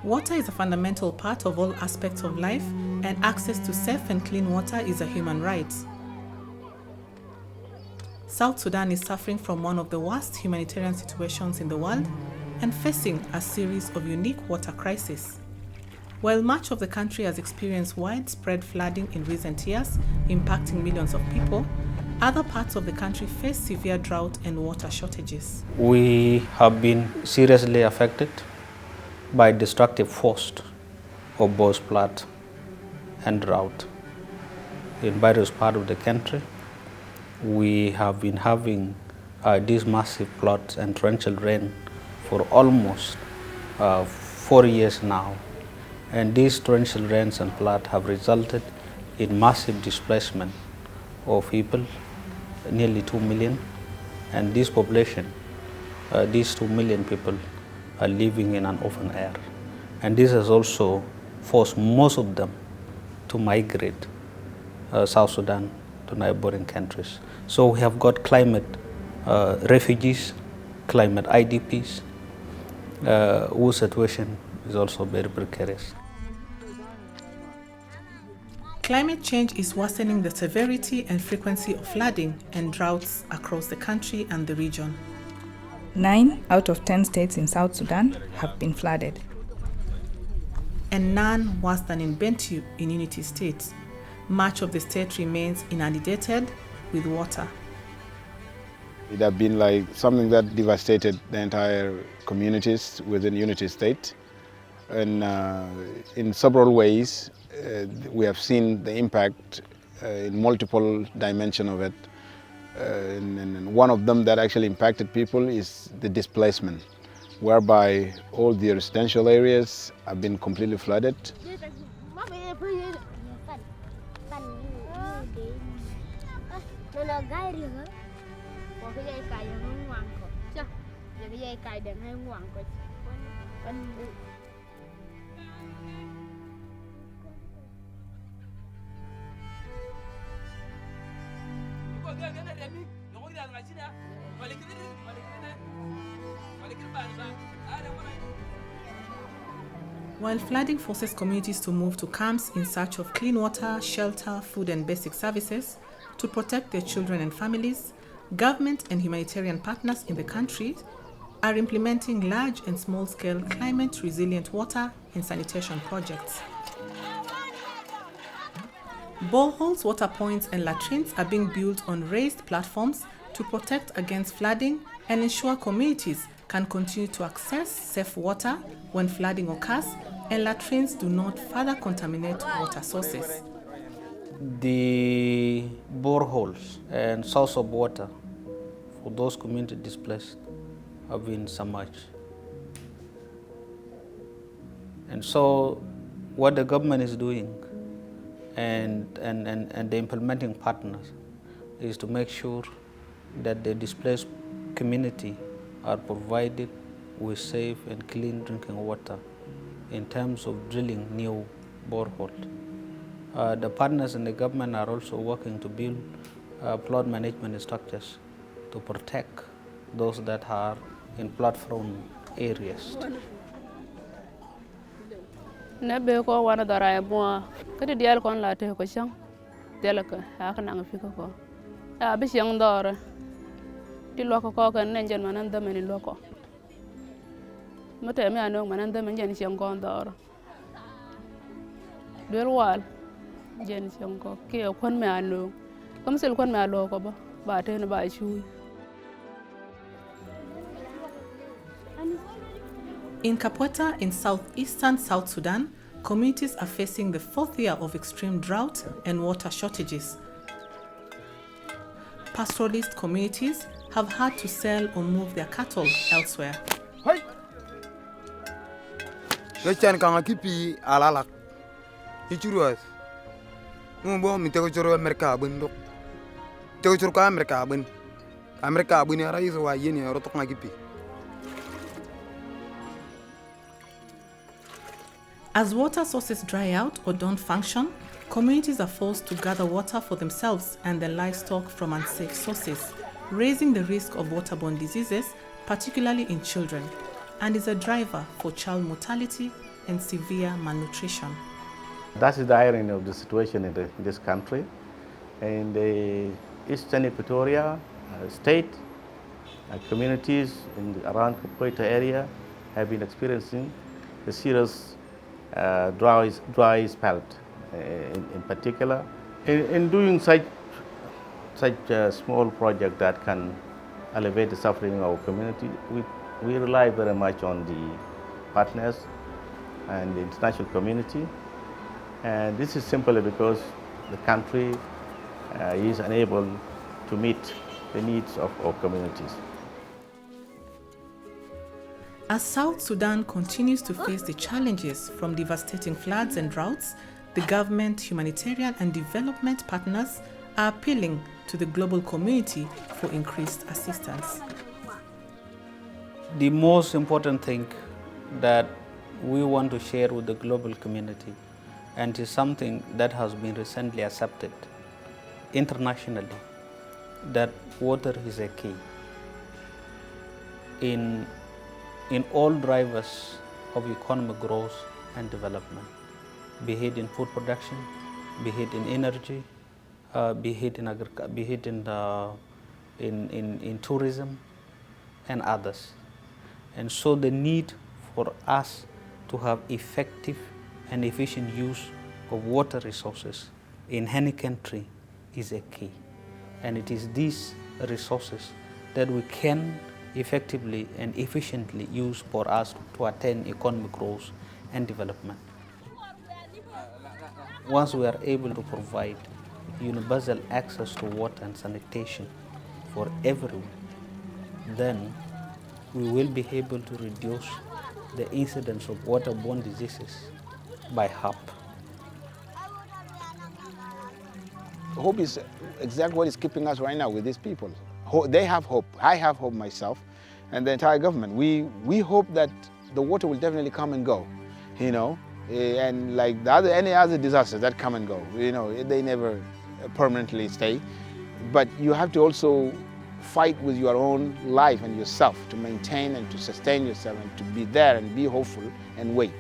Water is a fundamental part of all aspects of life, and access to safe and clean water is a human right. South Sudan is suffering from one of the worst humanitarian situations in the world and facing a series of unique water crises. While much of the country has experienced widespread flooding in recent years, impacting millions of people, other parts of the country face severe drought and water shortages. We have been seriously affected by destructive force of both flood and drought. In various parts of the country, we have been having these massive floods and torrential rain for almost 4 years now. And these torrential rains and floods have resulted in massive displacement of people, nearly 2 million. And this population, these 2 million people, are living in an open air. And this has also forced most of them to migrate South Sudan to neighboring countries. So we have got climate refugees, climate IDPs, whose situation is also very precarious. Climate change is worsening the severity and frequency of flooding and droughts across the country and the region. 9 out of 10 states in South Sudan have been flooded. And none worse than in Bentiu in Unity State. Much of the state remains inundated with water. It has been like something that devastated the entire communities within Unity State. And in several ways, we have seen the impact in multiple dimensions of it. And one of them that actually impacted people is the displacement, whereby all the residential areas have been completely flooded. While flooding forces communities to move to camps in search of clean water, shelter, food and basic services to protect their children and families, government and humanitarian partners in the country are implementing large and small-scale climate-resilient water and sanitation projects. Boreholes, water points and latrines are being built on raised platforms to protect against flooding and ensure communities can continue to access safe water when flooding occurs and latrines do not further contaminate water sources. The boreholes and source of water for those community displaced have been submerged. And so what the government is doing and the implementing partners is to make sure that the displaced community are provided with safe and clean drinking water in terms of drilling new boreholes. The partners in the government are also working to build flood management structures to protect those that are in flood-prone areas. Nabe ko wana dara mo kadi dial kon la te ko chang delaka ha kana ngafika ko a bi chang dora di loko ko kan nenjen manan da meni loko mate me anong manan da men jen chang kon dora del wal jen chang ko ke kon me anong kam sel kon me loko ba te na ba chu. In Kapweta in southeastern South Sudan, communities are facing the 4th year of extreme drought and water shortages. Pastoralist communities have had to sell or move their cattle elsewhere. As water sources dry out or don't function, communities are forced to gather water for themselves and their livestock from unsafe sources, raising the risk of waterborne diseases, particularly in children, and is a driver for child mortality and severe malnutrition. That is the irony of the situation in this country. In the eastern Equatoria state, communities around Capoeira area have been experiencing a serious dry spell in particular. In doing such a small project that can alleviate the suffering of our community, we rely very much on the partners and the international community. And this is simply because the country is unable to meet the needs of our communities. As South Sudan continues to face the challenges from devastating floods and droughts, the government, humanitarian and development partners are appealing to the global community for increased assistance. The most important thing that we want to share with the global community, and is something that has been recently accepted internationally, that water is a key in all drivers of economic growth and development, be it in food production, be it in energy, be it in tourism and others. And so the need for us to have effective and efficient use of water resources in any country is a key. And it is these resources that we can effectively and efficiently use for us to attain economic growth and development. Once we are able to provide universal access to water and sanitation for everyone, then we will be able to reduce the incidence of waterborne diseases by half. Hope is exactly what is keeping us right now with these people. They have hope. I have hope myself, and the entire government. We hope that the water will definitely come and go, and like any other disasters that come and go, they never permanently stay. But you have to also fight with your own life and yourself to maintain and to sustain yourself and to be there and be hopeful and wait.